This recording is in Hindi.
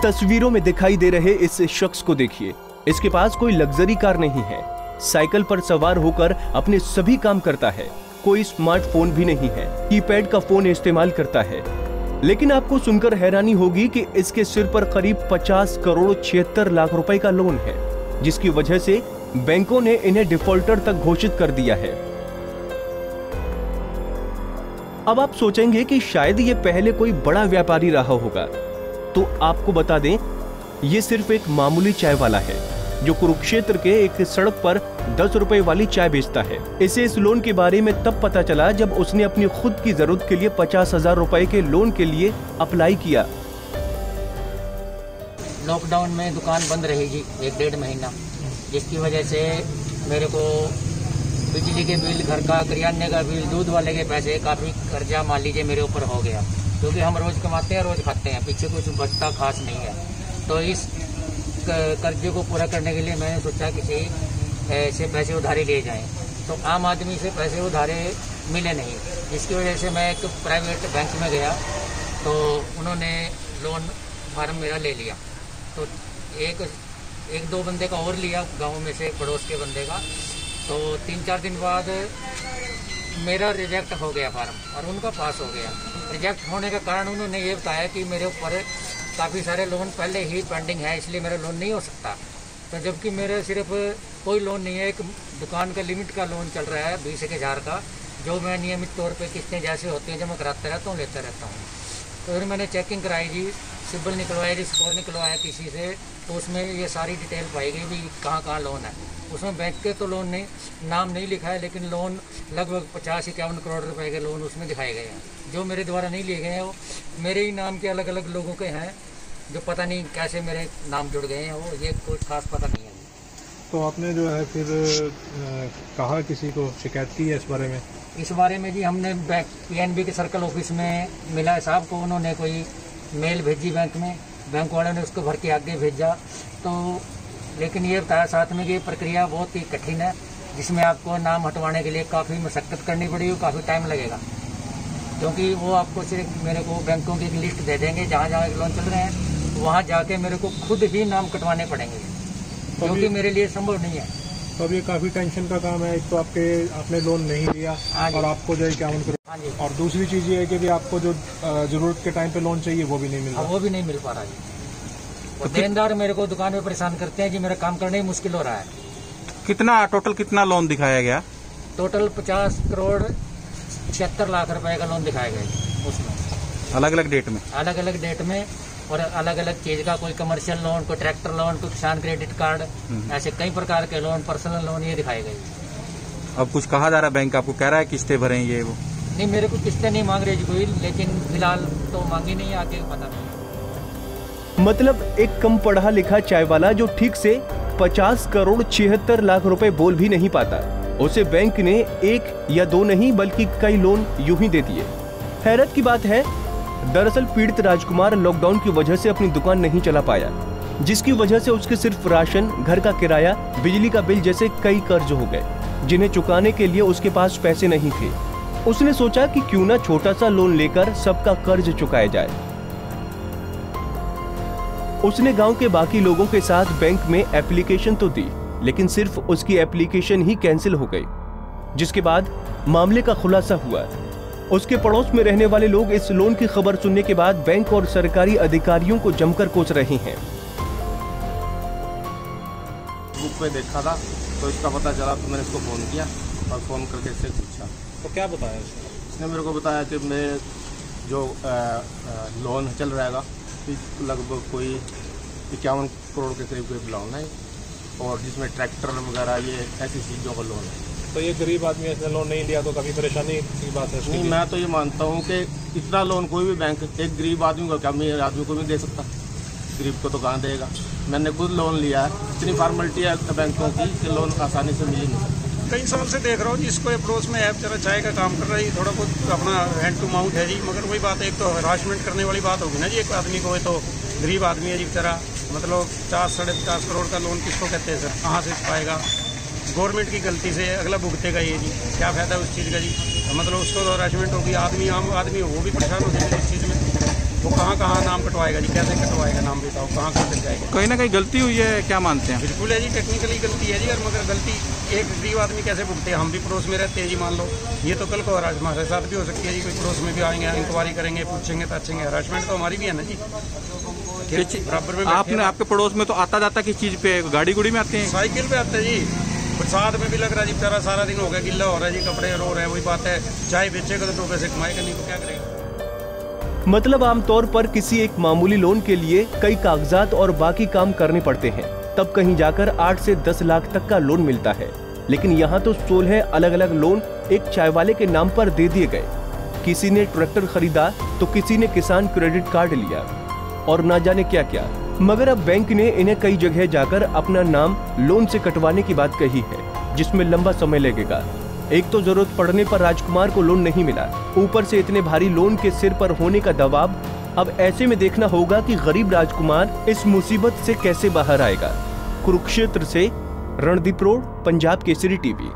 तस्वीरों में दिखाई दे रहे इस शख्स को देखिए। इसके पास कोई लग्जरी कार नहीं है, साइकिल पर सवार होकर अपने सभी काम करता है। कोई स्मार्टफोन भी नहीं है, कीपैड का फोन इस्तेमाल करता है। लेकिन आपको सुनकर हैरानी होगी कि इसके सिर पर करीब 50 करोड़ 76 लाख रुपए का लोन है, जिसकी वजह से बैंकों ने इन्हें डिफॉल्टर तक घोषित कर दिया है। अब आप सोचेंगे कि शायद ये पहले कोई बड़ा व्यापारी रहा होगा, तो आपको बता दें ये सिर्फ एक मामूली चाय वाला है जो कुरुक्षेत्र के एक सड़क पर 10 रुपए वाली चाय बेचता है। इसे इस लोन के बारे में तब पता चला जब उसने अपनी खुद की जरूरत के लिए 50,000 रुपए के लोन के लिए अप्लाई किया। लॉकडाउन में दुकान बंद रहेगी 1-1.5 महीना, जिसकी वजह से मेरे को बिजली के बिल, घर का किराने का बिल, दूध वाले के पैसे, काफ़ी कर्जा मान लीजिए मेरे ऊपर हो गया, क्योंकि हम रोज़ कमाते हैं रोज़ खाते हैं, पीछे कुछ बचता खास नहीं है। तो इस कर्जे को पूरा करने के लिए मैंने सोचा किसी से पैसे उधारे लिए जाएं, तो आम आदमी से पैसे उधारे मिले नहीं, जिसकी वजह से मैं एक प्राइवेट बैंक में गया तो उन्होंने लोन फार्म मेरा ले लिया। तो एक दो बंदे का और लिया, गांव में से पड़ोस के बंदे का, तो 3-4 दिन बाद मेरा रिजेक्ट हो गया फार्म और उनका पास हो गया। रिजेक्ट होने का कारण उन्होंने ये बताया कि मेरे ऊपर काफ़ी सारे लोन पहले ही पेंडिंग है, इसलिए मेरा लोन नहीं हो सकता। तो जबकि मेरे सिर्फ कोई लोन नहीं है, एक दुकान का लिमिट का लोन चल रहा है 20,000 का, जो मैं नियमित तौर पे किस्तें जैसे होती हैं जमा कराता रहता हूँ, लेता रहता हूँ। तो फिर मैंने चेकिंग कराई जी, सिबिल निकलवाया जी, स्कोर निकलवाया किसी से, तो उसमें ये सारी डिटेल पाई गई भी कहाँ लोन है। उसमें बैंक के तो लोन नहीं, नाम नहीं लिखा है, लेकिन लोन लगभग 50-51 करोड़ रुपए के लोन उसमें दिखाए गए हैं, जो मेरे द्वारा नहीं लिए गए हैं। वो मेरे ही नाम के अलग अलग लोगों के हैं, जो पता नहीं कैसे मेरे नाम जुड़ गए हैं, वो ये कोई खास पता नहीं है। तो आपने जो है फिर कहा किसी को शिकायत की है इस बारे में? इस बारे में जी हमने बैंक PNB के सर्कल ऑफिस में मिला साहब को, उन्होंने कोई मेल भेजी बैंक में, बैंक वालों ने उसको भर के आगे भेजा। तो लेकिन ये बताया साथ में कि ये प्रक्रिया बहुत ही कठिन है, जिसमें आपको नाम हटवाने के लिए काफ़ी मशक्कत करनी पड़ेगी, काफ़ी टाइम लगेगा, क्योंकि वो आपको सिर्फ मेरे को बैंकों की एक लिस्ट दे देंगे जहाँ जहाँ लोन चल रहे हैं, वहाँ जाके मेरे को खुद ही नाम कटवाने पड़ेंगे, क्योंकि मेरे लिए संभव नहीं है। तो अब ये काफ़ी टेंशन का काम है। एक तो आपने लोन नहीं लिया और आपको जो है 51 करोड़, और दूसरी चीज़ ये है कि आपको जो ज़रूरत के टाइम पे लोन चाहिए वो भी नहीं मिल रहा। वो भी नहीं मिल पा रहा जी। और देनदार मेरे को दुकान में परेशान करते हैं जी, मेरा काम करना ही मुश्किल हो रहा है। टोटल कितना लोन दिखाया गया? टोटल 50 करोड़ 76 लाख रुपए का लोन दिखाया गया उसमें, अलग अलग डेट में और अलग अलग चीज का, कोई कमर्शियल लोन, कोई ट्रैक्टर लोन, कोई किसान क्रेडिट कार्ड, ऐसे कई प्रकार के लोन, पर्सनल लोन ये दिखाए गए। अब कुछ कहा जा रहा है, बैंक आपको कह रहा है किस्तें भरें ये वो? नहीं, मेरे को किस्तें नहीं मांग रही जी कोई, लेकिन फिलहाल तो मांगी नहीं, आगे पता नहीं। मतलब एक कम पढ़ा लिखा चाय वाला जो ठीक से 50 करोड़ 76 लाख रुपए बोल भी नहीं पाता, उसे बैंक ने 1 या 2 नहीं बल्कि कई लोन यूं ही दे दिए। हैरत की बात है, दरअसल पीड़ित राजकुमार लॉकडाउन की वजह से अपनी दुकान नहीं चला पाया, जिसकी वजह से उसके सिर्फ राशन, घर का किराया, बिजली का बिल जैसे कई कर्ज हो गए, जिन्हें चुकाने के लिए उसके पास पैसे नहीं थे। उसने सोचा कि क्यों ना छोटा सा लोन लेकर सबका कर्ज चुकाया जाए। उसने गांव के बाकी लोगों के साथ बैंक में एप्लीकेशन तो दी, लेकिन सिर्फ उसकी एप्लीकेशन ही कैंसिल हो गई, जिसके बाद मामले का खुलासा हुआ। उसके पड़ोस में रहने वाले लोग इस लोन की खबर सुनने के बाद बैंक और सरकारी अधिकारियों को जमकर कोस रहे हैं। बुक पे देखा था तो इसका पता चला, तो मैंने इसको फ़ोन किया और फ़ोन करके इससे पूछा। तो क्या बताया इसने मेरे को बताया कि मैं जो लोन चल रहेगा लगभग कोई 51 करोड़ के करीब लोन है, और जिसमें ट्रैक्टर वगैरह ये ऐसी चीज़ों का लोन है। तो ये गरीब आदमी ऐसे लोन नहीं लिया तो कभी परेशानी की बात है? नहीं, मैं तो ये मानता हूँ कि इतना लोन कोई भी बैंक एक गरीब आदमी को, क्या अमीर आदमी को भी दे सकता, गरीब को तो कहाँ देगा। मैंने खुद लोन लिया है, इतनी फॉर्मेलिटी है बैंकों की कि लोन आसानी से मिल ही नहीं सकता। कई साल से देख रहा हूँ जिसको अप्रोच में ऐप जरा चाय का काम कर रही, थोड़ा बहुत अपना हैंड टू माउथ है जी, मगर वही बात है, एक तो हरासमेंट करने वाली बात होगी ना जी। एक आदमी को तो गरीब आदमी है जी बेचारा, मतलब 50-50 करोड़ का लोन किसको कहते हैं सर, कहाँ से पाएगा? गवर्नमेंट की गलती से अगला भुगतेगा ये जी, क्या फायदा उस चीज़ का जी? मतलब उसको तो हरासमेंट होगी, आदमी आम आदमी वो भी परेशान हो जाएगा इस चीज़ में। वो कहाँ नाम कटवाएगा जी, कैसे कटवाएगा नाम बताओ, कहाँ लग जाएगा। कहीं ना कहीं गलती हुई है, क्या मानते हैं? बिल्कुल है जी, टेक्निकली गलती है जी। और मगर गलती एक गरीब आदमी कैसे भुगते हैं? हम भी पड़ोस में रहते हैं जी, मान लो ये तो कल को हमारे साथ भी हो सकती है जी, कोई पड़ोस में भी आएंगे, इंक्वायरी करेंगे, पूछेंगे ताछेंगे, हरासमेंट तो हमारी भी है ना जी। बराबर में आपने आपके पड़ोस में तो आता जाता किस चीज पे, गाड़ी गुड़ी में आते हैं? साइकिल पे आते हैं जी। बरसात में भी लग रहा है जी, बेचारा सारा दिन हो गया, गिल्ला हो रहा है जी, कपड़े रो रहे हैं। वही बात है, चाय बेचेगा तो 2 पैसे कमाएगा, नहीं तो क्या करेगा। मतलब आमतौर पर किसी एक मामूली लोन के लिए कई कागजात और बाकी काम करने पड़ते हैं, तब कहीं जाकर 8 से 10 लाख तक का लोन मिलता है। लेकिन यहाँ तो 16 अलग अलग लोन एक चाय वाले के नाम पर दे दिए गए। किसी ने ट्रैक्टर खरीदा तो किसी ने किसान क्रेडिट कार्ड लिया और ना जाने क्या क्या। मगर अब बैंक ने इन्हें कई जगह जाकर अपना नाम लोन से कटवाने की बात कही है, जिसमें लंबा समय लगेगा। एक तो जरूरत पड़ने पर राजकुमार को लोन नहीं मिला, ऊपर से इतने भारी लोन के सिर पर होने का दबाव। अब ऐसे में देखना होगा कि गरीब राजकुमार इस मुसीबत से कैसे बाहर आएगा। कुरुक्षेत्र से रणदीप रोड, पंजाब केसरी टीवी।